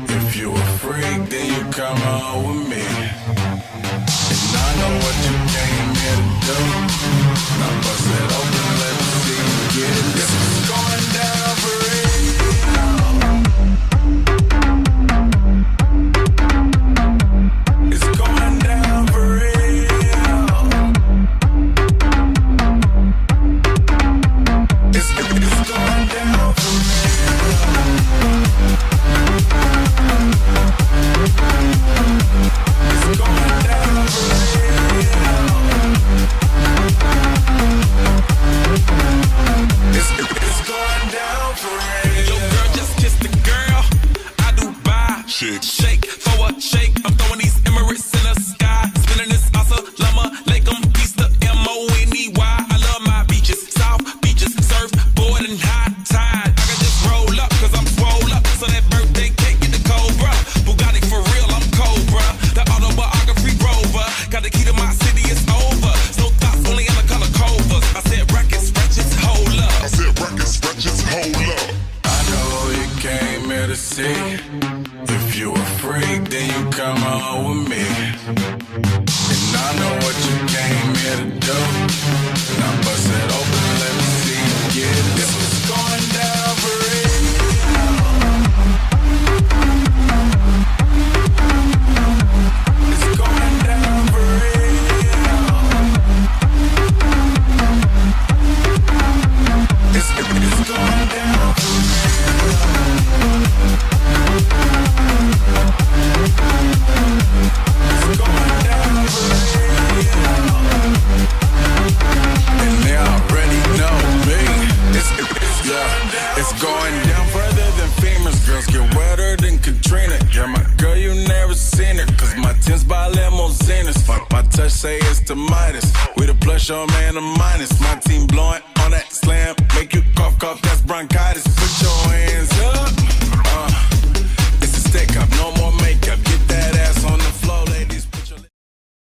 If you a freak, then you come on with me. And I know what you came here to do. Now bust it open, let me see you get it. This is going down for real. It's going down for real. It's going down for real. It's going down for real. It's going down for real. Yo, girl, just kiss the girl. I do buy. Shake, throw a shake. I'm throwing these Emirates in the sky. Spinning this Asa, Lama, Lakem, Easter, M-O-N-E-Y. I love my beaches, South beaches, surfboard and high tide. I can just roll up, cause I'm swole up. So that birthday cake get the Cobra. Bugatti for real, I'm Cobra. The autobiography rover. Got the key to my city, it's over. No thoughts, only in the color Covers. I said records, wretches, hold up. I said records, wretches, hold up. I know you came here to see. If you a freak, then you come on with me. And I know what you came here to do. Now bust it open, let me see you get it. This was going down for real. It's going down for real. It's going down for real. It's going down for real. And they already know me. It's going down further than famous. Girls get wetter than Katrina. Yeah, my girl, you never seen her. Cause my tins by limousines. Fuck my touch, say it's the Midas. We the plus, your man, the minus. My team blowing on that slam. Make you cough, cough, that's bronchitis.